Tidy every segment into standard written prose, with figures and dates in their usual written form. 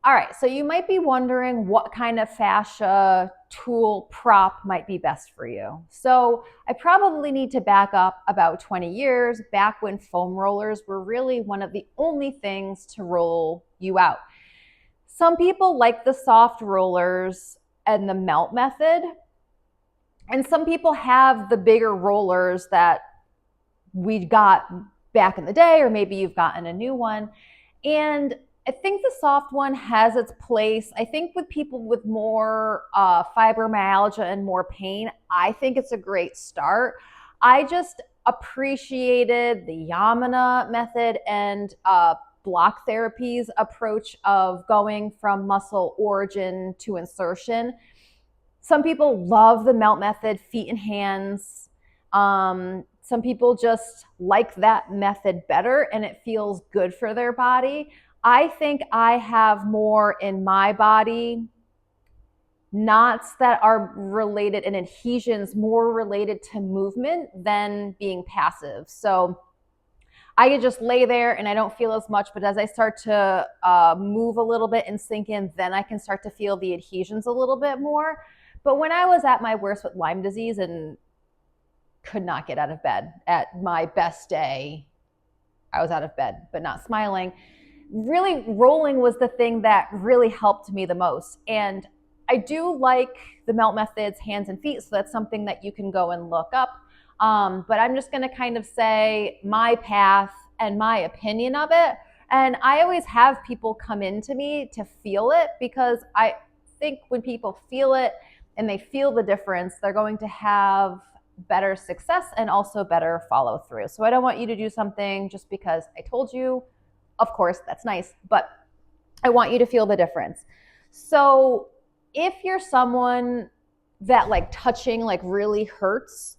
All right, so you might be wondering what kind of fascia tool prop might be best for you. So I probably need to back up about 20 years, back when foam rollers were really one of the only things to roll you out. Some people like the soft rollers and the melt method, and some people have the bigger rollers that we got back in the day, or maybe you've gotten a new one. And I think the soft one has its place. I think with people with more fibromyalgia and more pain, I think it's a great start. I just appreciated the Yamana method and block therapy's approach of going from muscle origin to insertion. Some people love the melt method, feet and hands. Some people just like that method better and it feels good for their body. I think I have more in my body knots that are related and adhesions more related to movement than being passive. So I could just lay there and I don't feel as much, but as I start to move a little bit and sink in, then I can start to feel the adhesions a little bit more. But when I was at my worst with Lyme disease and could not get out of bed at my best day, I was out of bed, but not smiling. Really, rolling was the thing that really helped me the most. And I do like the melt methods, hands and feet, so that's something that you can go and look up. But I'm just going to kind of say my path and my opinion of it. And I always have people come into me to feel it, because I think when people feel it and they feel the difference, they're going to have better success and also better follow through. So I don't want you to do something just because I told you. Of course, that's nice, but I want you to feel the difference. So if you're someone that like touching like really hurts,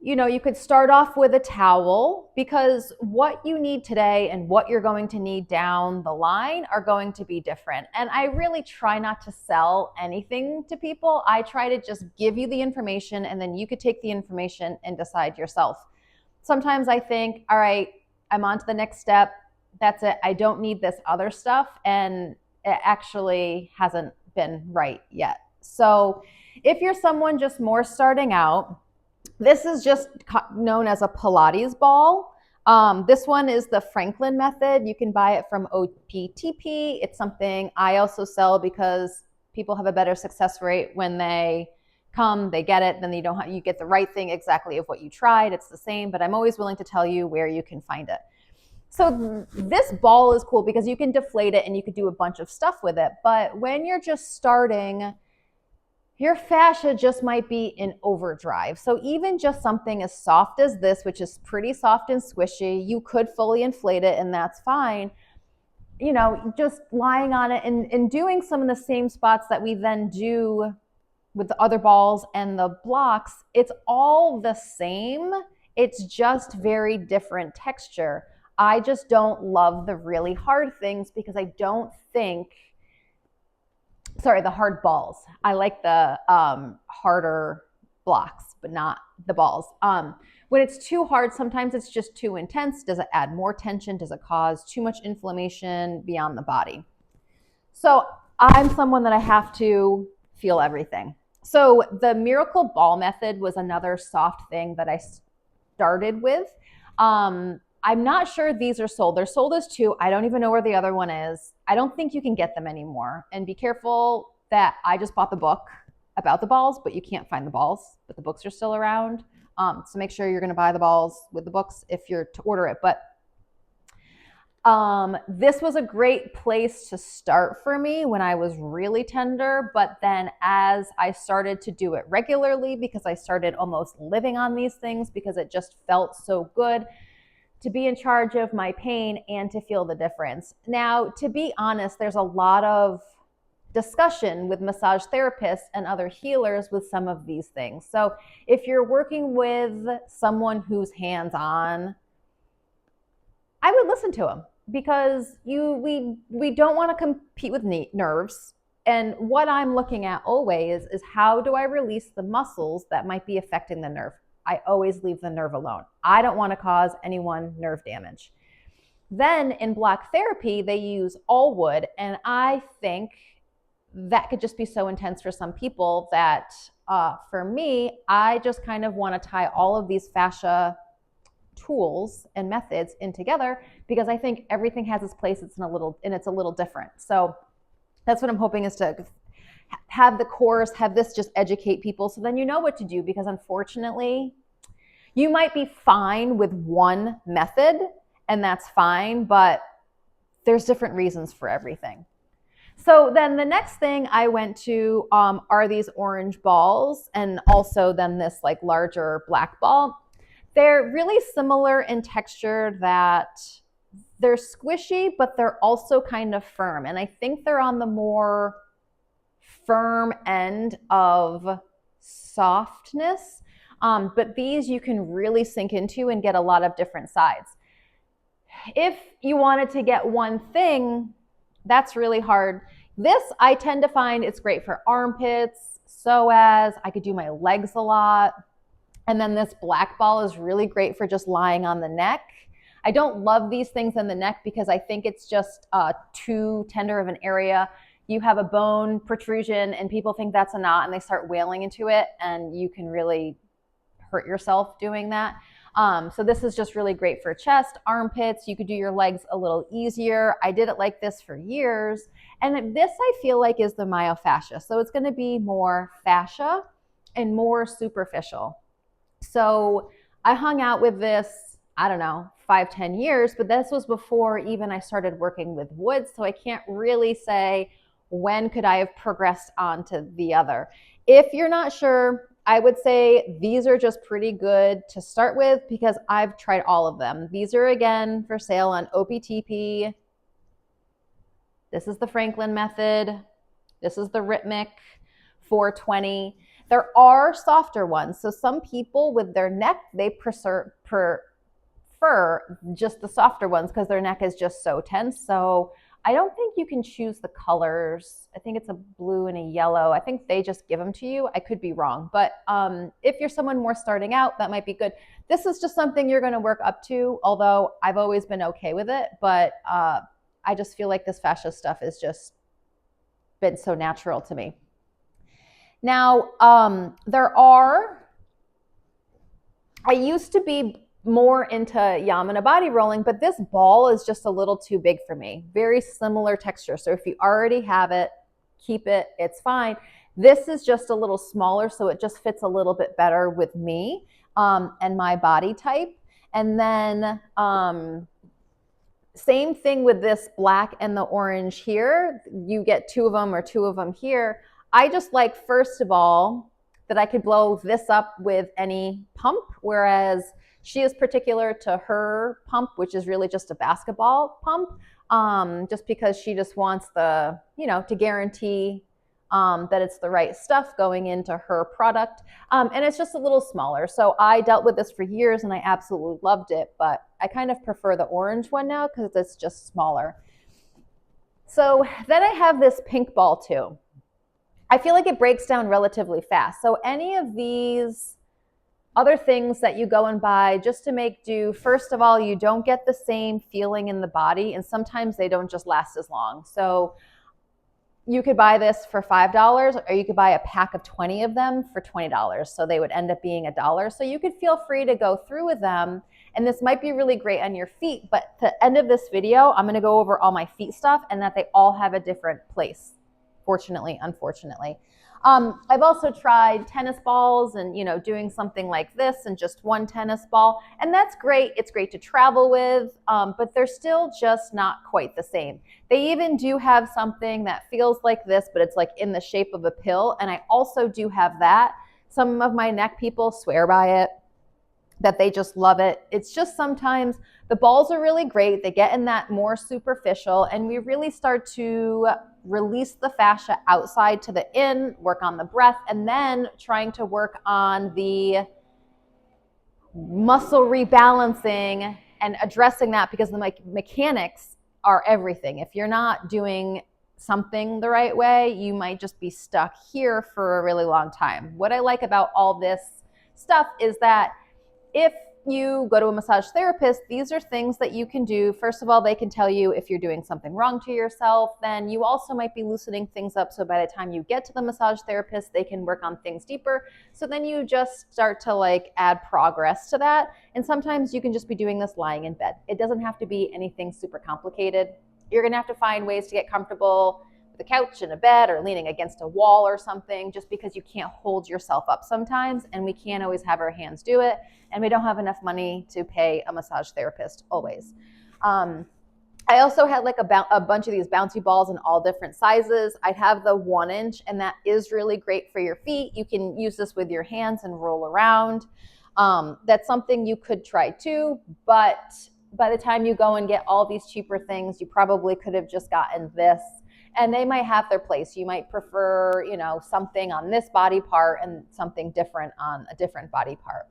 you could start off with a towel, because what you need today and what you're going to need down the line are going to be different. And I really try not to sell anything to people. I try to just give you the information, and then you could take the information and decide yourself. Sometimes I think, all right, I'm on to the next step. That's it. I don't need this other stuff. And it actually hasn't been right yet. So if you're someone just more starting out, this is just known as a Pilates ball. This one is the Franklin method. You can buy it from OPTP. It's something I also sell because people have a better success rate when they come, they get it, then you get the right thing exactly of what you tried. It's the same, but I'm always willing to tell you where you can find it. So this ball is cool because you can deflate it and you can do a bunch of stuff with it. But when you're just starting, your fascia just might be in overdrive. So even just something as soft as this, which is pretty soft and squishy, you could fully inflate it and that's fine. Just lying on it and doing some of the same spots that we then do with the other balls and the blocks, it's all the same. It's just very different texture. I just don't love the really hard things because I don't think the hard balls. I like the harder blocks, but not the balls. When it's too hard, sometimes it's just too intense. Does it add more tension? Does it cause too much inflammation beyond the body? So I'm someone that I have to feel everything. So the Miracle Ball method was another soft thing that I started with. I'm not sure these are sold. They're sold as two. I don't even know where the other one is. I don't think you can get them anymore. And be careful that I just bought the book about the balls, but you can't find the balls, but the books are still around. So make sure you're going to buy the balls with the books if you're to order it. But this was a great place to start for me when I was really tender. But then as I started to do it regularly, because I started almost living on these things because it just felt so good to be in charge of my pain and to feel the difference. Now, to be honest, there's a lot of discussion with massage therapists and other healers with some of these things. So if you're working with someone who's hands-on, I would listen to them, because we don't want to compete with nerves. And what I'm looking at always is how do I release the muscles that might be affecting the nerve? I always leave the nerve alone. I don't want to cause anyone nerve damage. Then in block therapy, they use all wood. And I think that could just be so intense for some people that for me, I just kind of want to tie all of these fascia tools and methods in together because I think everything has its place. It's a little different. So that's what I'm hoping is to have the course, have this just educate people so then you know what to do, because unfortunately, you might be fine with one method and that's fine, but there's different reasons for everything. So then the next thing I went to are these orange balls, and also then this like larger black ball. They're really similar in texture, that they're squishy, but they're also kind of firm. And I think they're on the more firm end of softness. But these you can really sink into and get a lot of different sides. If you wanted to get one thing, that's really hard. This I tend to find it's great for armpits, psoas. I could do my legs a lot. And then this black ball is really great for just lying on the neck. I don't love these things in the neck because I think it's just too tender of an area. You have a bone protrusion and people think that's a knot and they start wailing into it, and you can really hurt yourself doing that. So this is just really great for chest, armpits. You could do your legs a little easier. I did it like this for years. And this I feel like is the myofascia. So it's going to be more fascia and more superficial. So I hung out with this, I don't know, 5-10 years, but this was before even I started working with wood. So I can't really say when could I have progressed on to the other. If you're not sure, I would say these are just pretty good to start with because I've tried all of them. These are again for sale on OPTP. This is the Franklin method. This is the Rhythmic 420. There are softer ones. So some people with their neck, they prefer just the softer ones because their neck is just so tense. So I don't think you can choose the colors. I think it's a blue and a yellow. I think they just give them to you. I could be wrong. But if you're someone more starting out, that might be good. This is just something you're going to work up to, although I've always been okay with it. But I just feel like this fascia stuff has just been so natural to me. Now, I used to be more into Yamana body rolling, but this ball is just a little too big for me. Very similar texture. So if you already have it, keep it, it's fine. This is just a little smaller, so it just fits a little bit better with me and my body type. And then same thing with this black and the orange here. You get two of them or two of them here. I just like, first of all, that I could blow this up with any pump, whereas she is particular to her pump, which is really just a basketball pump, just because she just wants to guarantee that it's the right stuff going into her product. And it's just a little smaller. So I dealt with this for years and I absolutely loved it, but I kind of prefer the orange one now because it's just smaller. So then I have this pink ball too. I feel like it breaks down relatively fast. So any of these other things that you go and buy just to make do, first of all, you don't get the same feeling in the body, and sometimes they don't just last as long. So you could buy this for $5, or you could buy a pack of 20 of them for $20. So they would end up being $1. So you could feel free to go through with them. And this might be really great on your feet, but at the end of this video, I'm gonna go over all my feet stuff and that they all have a different place. Fortunately, unfortunately. I've also tried tennis balls and, doing something like this and just one tennis ball. And that's great. It's great to travel with, but they're still just not quite the same. They even do have something that feels like this, but it's like in the shape of a pill. And I also do have that. Some of my neck people swear by it, that they just love it. It's just sometimes the balls are really great. They get in that more superficial, and we really start to release the fascia outside to the in, work on the breath, and then trying to work on the muscle rebalancing and addressing that, because the mechanics are everything. If you're not doing something the right way, you might just be stuck here for a really long time. What I like about all this stuff is that if you go to a massage therapist, these are things that you can do. First of all, they can tell you if you're doing something wrong to yourself. Then you also might be loosening things up. So by the time you get to the massage therapist, they can work on things deeper. So then you just start to like add progress to that. And sometimes you can just be doing this lying in bed. It doesn't have to be anything super complicated. You're going to have to find ways to get comfortable with a couch and a bed or leaning against a wall or something, just because you can't hold yourself up sometimes, and we can't always have our hands do it, and we don't have enough money to pay a massage therapist always. I also had like a bunch of these bouncy balls in all different sizes. I'd have the 1 inch, and that is really great for your feet. You can use this with your hands and roll around. That's something you could try too, but by the time you go and get all these cheaper things, you probably could have just gotten this, and they might have their place. You might prefer, you know, something on this body part and something different on a different body part.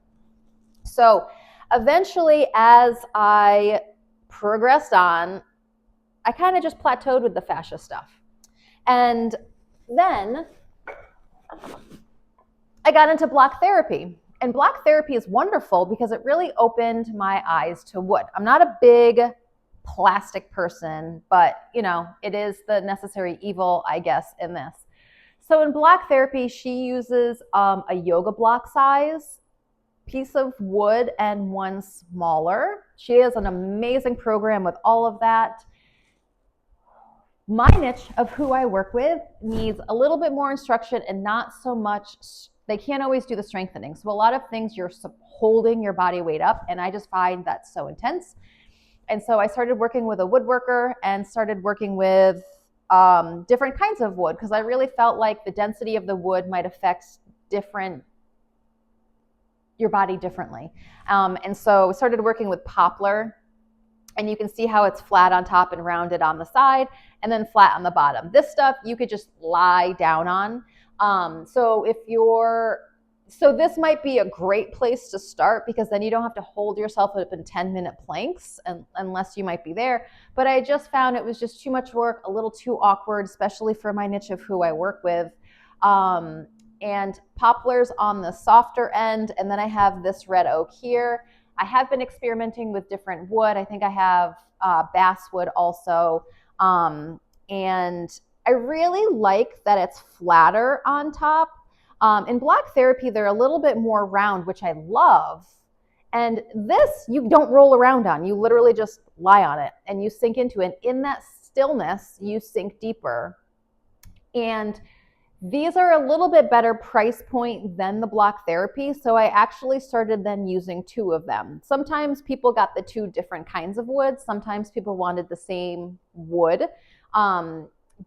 So eventually, as I progressed on, I kind of just plateaued with the fascia stuff. And then I got into block therapy. And block therapy is wonderful because it really opened my eyes to wood. I'm not a big plastic person, but you know, it is the necessary evil, I guess, in this. So in block therapy, she uses a yoga block size piece of wood and one smaller. She has an amazing program with all of that. My niche of who I work with needs a little bit more instruction and not so much, they can't always do the strengthening. So a lot of things you're holding your body weight up, and I just find that so intense. And so I started working with a woodworker and started working with different kinds of wood, because I really felt like the density of the wood might affect your body differently. And so I started working with poplar, and you can see how it's flat on top and rounded on the side and then flat on the bottom. This stuff you could just lie down on. So this might be a great place to start, because then you don't have to hold yourself up in 10-minute planks unless you might be there. But I just found it was just too much work, a little too awkward, especially for my niche of who I work with. And poplar's on the softer end, and then I have this red oak here. I have been experimenting with different wood. I think I have basswood also. And I really like that it's flatter on top. In block therapy, they're a little bit more round, which I love. And this, you don't roll around on. You literally just lie on it and you sink into it. In that stillness, you sink deeper. And these are a little bit better price point than the block therapy. So I actually started then using 2 of them. Sometimes people got the 2 different kinds of wood. Sometimes people wanted the same wood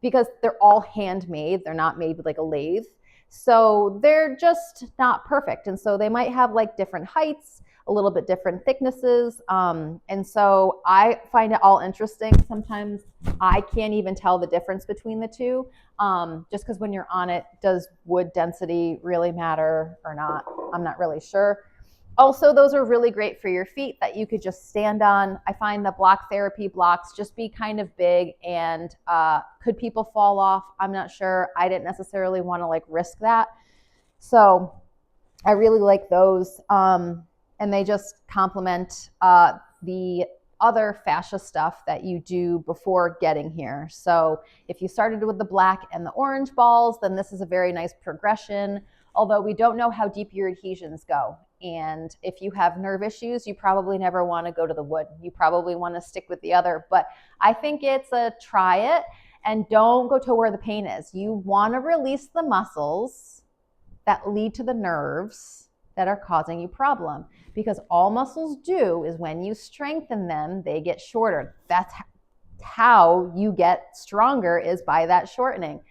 because they're all handmade. They're not made with like a lathe. So they're just not perfect. And so they might have like different heights, a little bit different thicknesses. And so I find it all interesting. Sometimes I can't even tell the difference between the 2, just because when you're on it, does wood density really matter or not? I'm not really sure. Also, those are really great for your feet that you could just stand on. I find the block therapy blocks just be kind of big, and could people fall off? I'm not sure. I didn't necessarily want to like risk that. So I really like those. And they just complement the other fascia stuff that you do before getting here. So if you started with the black and the orange balls, then this is a very nice progression, although we don't know how deep your adhesions go. And if you have nerve issues, you probably never want to go to the wood. You probably want to stick with the other. But I think it's a try it, and don't go to where the pain is. You want to release the muscles that lead to the nerves that are causing you problem, because all muscles do is when you strengthen them, they get shorter. That's how you get stronger, is by that shortening.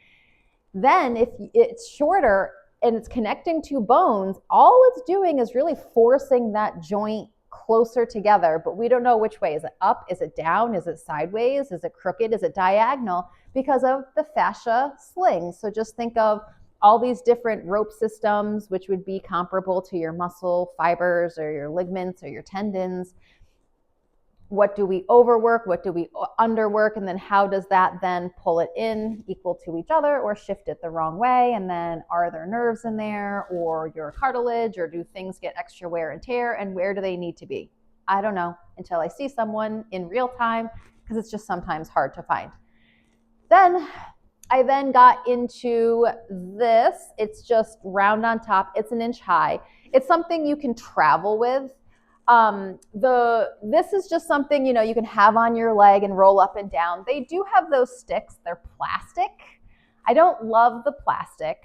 Then if it's shorter and it's connecting 2 bones, all it's doing is really forcing that joint closer together, but we don't know which way. Is it up? Is it down? Is it sideways? Is it crooked? Is it diagonal? Because of the fascia slings. So just think of all these different rope systems, which would be comparable to your muscle fibers or your ligaments or your tendons. what do we overwork, what do we underwork, and then how does that then pull it in equal to each other or shift it the wrong way? And then are there nerves in there or your cartilage, or do things get extra wear and tear, and where do they need to be? I don't know until I see someone in real time, because it's just sometimes hard to find. Then I then got into this. It's just round on top. It's an inch high. It's something you can travel with. This is just something, you know, you can have on your leg and roll up and down. They do have those sticks. They're plastic. I don't love the plastic.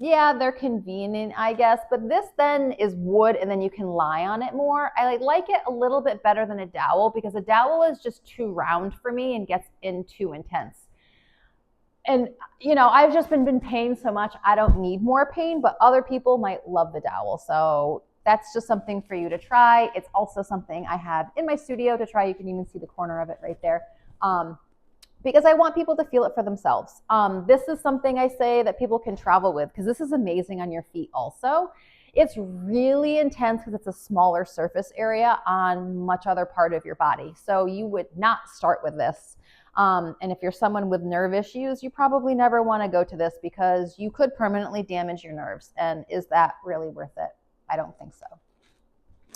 Yeah, they're convenient, I guess, but this then is wood and then you can lie on it more. I like it a little bit better than a dowel, because a dowel is just too round for me and gets in too intense. And, you know, I've just been paying so much, I don't need more pain, but other people might love the dowel. So that's just something for you to try. It's also something I have in my studio to try. You can even see the corner of it right there. Because I want people to feel it for themselves. This is something I say that people can travel with, because this is amazing on your feet also. It's really intense because it's a smaller surface area on much other part of your body. So you would not start with this. And if you're someone with nerve issues, you probably never want to go to this, because you could permanently damage your nerves. And is that really worth it? I don't think so.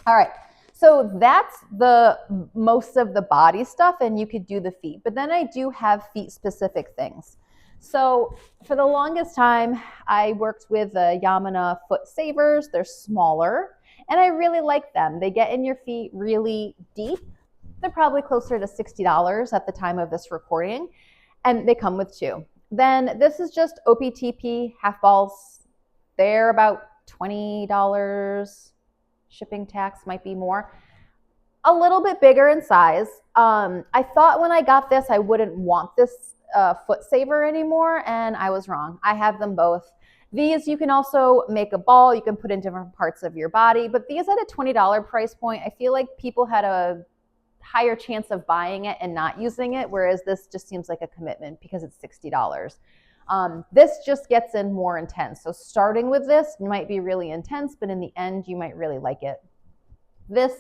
All right. So that's the most of the body stuff, and you could do the feet. But then I do have feet specific things. So for the longest time, I worked with the Yamuna Foot Savers. They're smaller, and I really like them. They get in your feet really deep. They're probably closer to $60 at the time of this recording, and they come with two. Then this is just OPTP half balls. They're about $20. Shipping tax might be more. A little bit bigger in size. I thought when I got this, I wouldn't want this foot saver anymore, and I was wrong. I have them both. These you can also make a ball. You can put in different parts of your body, but these at a $20 price point, I feel like people had a higher chance of buying it and not using it, whereas this just seems like a commitment because it's $60. This just gets in more intense. So starting with this might be really intense, but in the end, you might really like it. This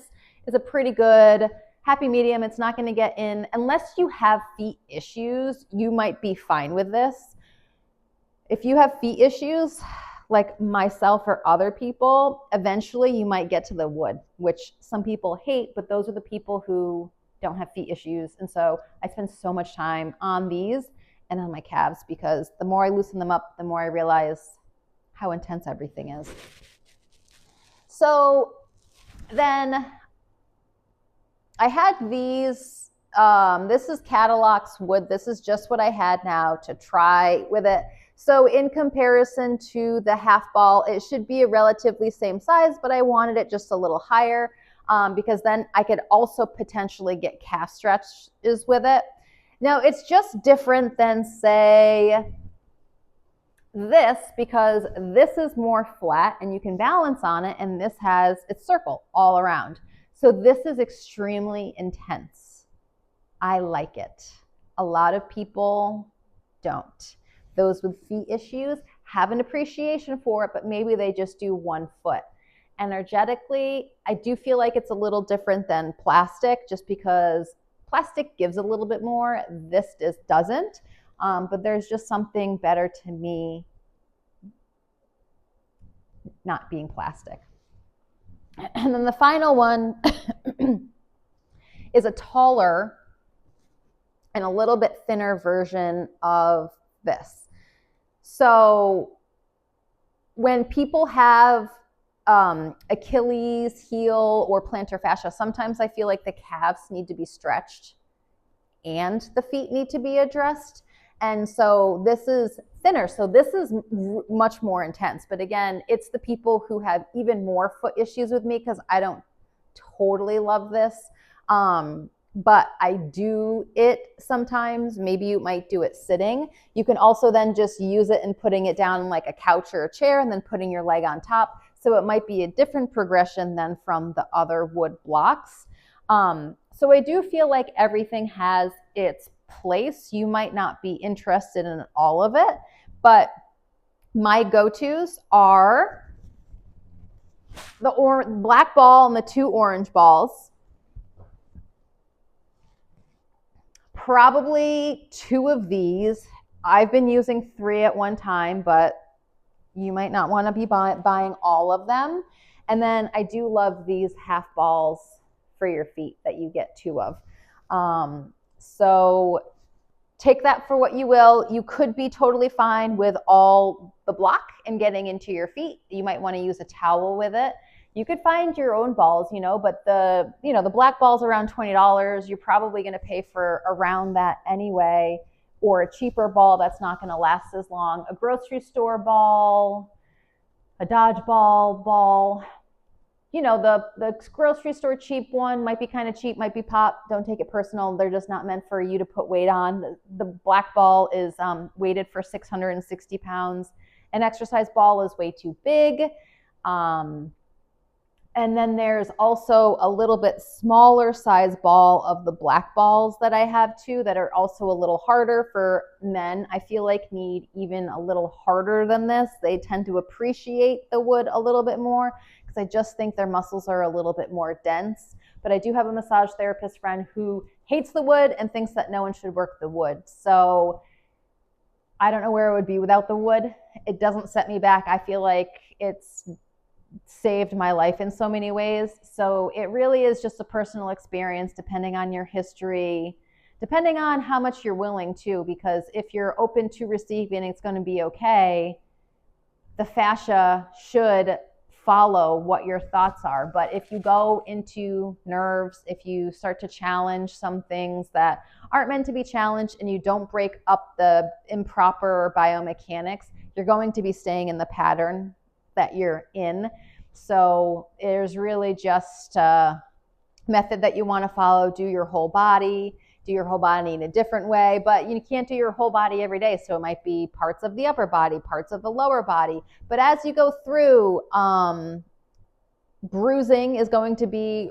is a pretty good happy medium. It's not going to get in unless you have feet issues. You might be fine with this. If you have feet issues, like myself or other people, eventually you might get to the wood, which some people hate, but those are the people who don't have feet issues. And so I spend so much time on these and on my calves, because the more I loosen them up, the more I realize how intense everything is. So then I had these, this is Cadillacs wood. This is just what I had now to try with it. So in comparison to the half ball, it should be a relatively same size, but I wanted it just a little higher, because then I could also potentially get calf stretches with it. Now, it's just different than, say, this, because this is more flat and you can balance on it, and this has its circle all around. So this is extremely intense. I like it. A lot of people don't. Those with feet issues have an appreciation for it, but maybe they just do one foot. Energetically, I do feel like it's a little different than plastic, just because plastic gives a little bit more. This doesn't, but there's just something better to me not being plastic. And then the final one is a taller and a little bit thinner version of this. So when people have Achilles heel or plantar fascia, sometimes I feel like the calves need to be stretched and the feet need to be addressed. And so this is thinner. So this is much more intense. But again, it's the people who have even more foot issues with me, because I don't totally love this. But I do it sometimes. Maybe you might do it sitting. You can also then just use it and putting it down like a couch or a chair and then putting your leg on top. So it might be a different progression than from the other wood blocks. So I do feel like everything has its place. You might not be interested in all of it, but my go-tos are the black ball and the two orange balls. Probably 2 of these. I've been using 3 at one time, but you might not want to be buying all of them. And then I do love these half balls for your feet that you get 2 of. So take that for what you will. You could be totally fine with all the block and getting into your feet. You might want to use a towel with it. You could find your own balls, but the black ball's around $20. You're probably going to pay for around that anyway, or a cheaper ball that's not going to last as long. A grocery store ball, a dodgeball ball. The grocery store cheap one might be kind of cheap, might be pop. Don't take it personal. They're just not meant for you to put weight on. The black ball is weighted for 660 pounds. An exercise ball is way too big. And then there's also a little bit smaller size ball of the black balls that I have too, that are also a little harder for men. I feel like need even a little harder than this. They tend to appreciate the wood a little bit more because I just think their muscles are a little bit more dense. But I do have a massage therapist friend who hates the wood and thinks that no one should work the wood. So I don't know where it would be without the wood. It doesn't set me back. I feel like it's saved my life in so many ways. So it really is just a personal experience depending on your history, depending on how much you're willing to, because if you're open to receiving, it's going to be okay. The fascia should follow what your thoughts are. But if you go into nerves, if you start to challenge some things that aren't meant to be challenged and you don't break up the improper biomechanics, you're going to be staying in the pattern that you're in. So there's really just a method that you want to follow. Do your whole body in a different way, but you can't do your whole body every day. So it might be parts of the upper body, parts of the lower body. But as you go through, bruising is going to be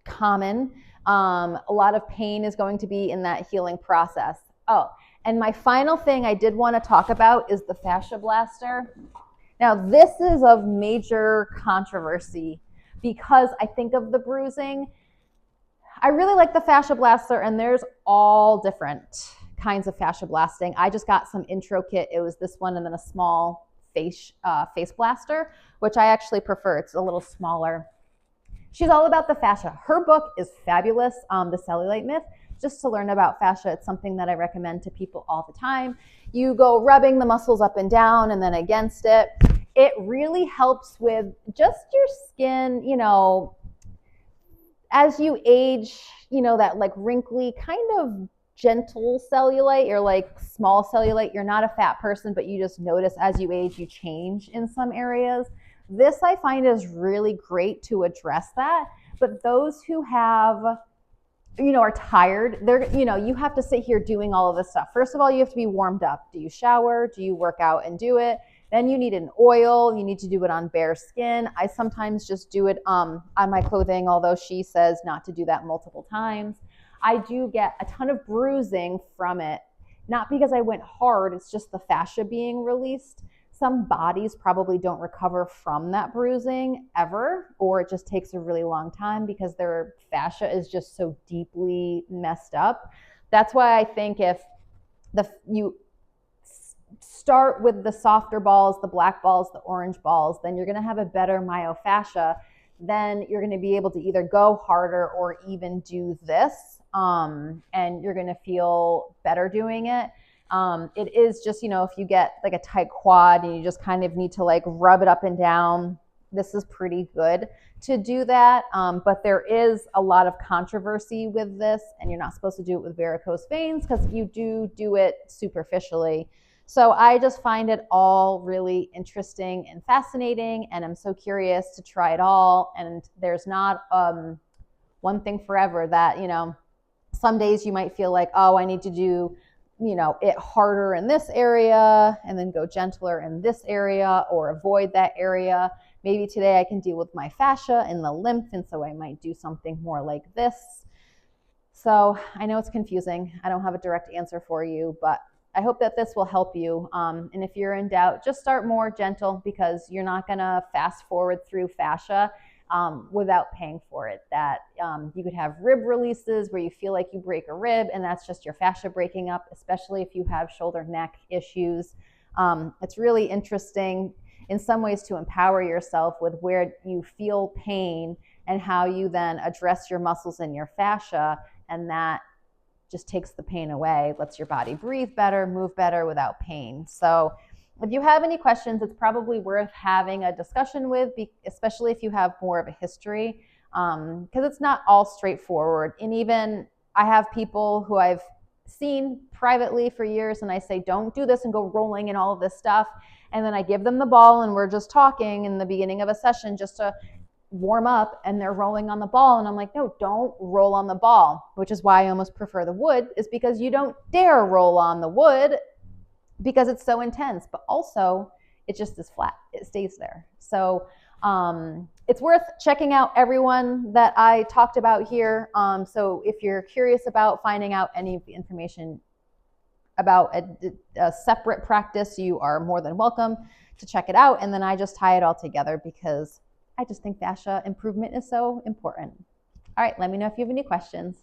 common. A lot of pain is going to be in that healing process. Oh, and my final thing I did want to talk about is the fascia blaster. Now, this is of major controversy because I think of the bruising. I really like the fascia blaster, and there's all different kinds of fascia blasting. I just got some intro kit. It was this one and then a small face blaster, which I actually prefer. It's a little smaller. She's all about the fascia. Her book is fabulous, The Cellulite Myth. Just to learn about fascia, it's something that I recommend to people all the time. You go rubbing the muscles up and down and then against it. It really helps with just your skin, as you age, that like wrinkly kind of gentle cellulite or like small cellulite. You're not a fat person, but you just notice as you age, you change in some areas. This I find is really great to address that. But those who have are tired, you have to sit here doing all of this stuff. First of all, you have to be warmed up. Do you shower? Do you work out and do it? Then you need an oil. You need to do it on bare skin. I sometimes just do it on my clothing, although she says not to do that multiple times. I do get a ton of bruising from it, not because I went hard. It's just the fascia being released. Some bodies probably don't recover from that bruising ever, or it just takes a really long time because their fascia is just so deeply messed up. That's why I think if you start with the softer balls, the black balls, the orange balls, then you're going to have a better myofascia. Then you're going to be able to either go harder or even do this, and you're going to feel better doing it. It is just, if you get like a tight quad and you just kind of need to like rub it up and down, this is pretty good to do that. But there is a lot of controversy with this, and you're not supposed to do it with varicose veins because you do it superficially. So I just find it all really interesting and fascinating, and I'm so curious to try it all. And there's not one thing forever that, some days you might feel like, oh, I need to do it harder in this area and then go gentler in this area or avoid that area. Maybe today I can deal with my fascia and the lymph, and so I might do something more like this. So I know it's confusing. I don't have a direct answer for you, but I hope that this will help you. And if you're in doubt, just start more gentle because you're not going to fast forward through fascia. without paying for it. That you could have rib releases where you feel like you break a rib, and that's just your fascia breaking up, especially if you have shoulder neck issues. It's really interesting in some ways to empower yourself with where you feel pain and how you then address your muscles and your fascia, and that just takes the pain away, lets your body breathe better, move better without pain. So if you have any questions, it's probably worth having a discussion with, especially if you have more of a history, because it's not all straightforward. And even I have people who I've seen privately for years, and I say, don't do this and go rolling and all of this stuff. And then I give them the ball and we're just talking in the beginning of a session just to warm up, and they're rolling on the ball. And I'm like, no, don't roll on the ball, which is why I almost prefer the wood, is because you don't dare roll on the wood because it's so intense, but also it just is flat. It stays there. So it's worth checking out everyone that I talked about here. So if you're curious about finding out any of the information about a separate practice, you are more than welcome to check it out. And then I just tie it all together because I just think fascia improvement is so important. All right, let me know if you have any questions.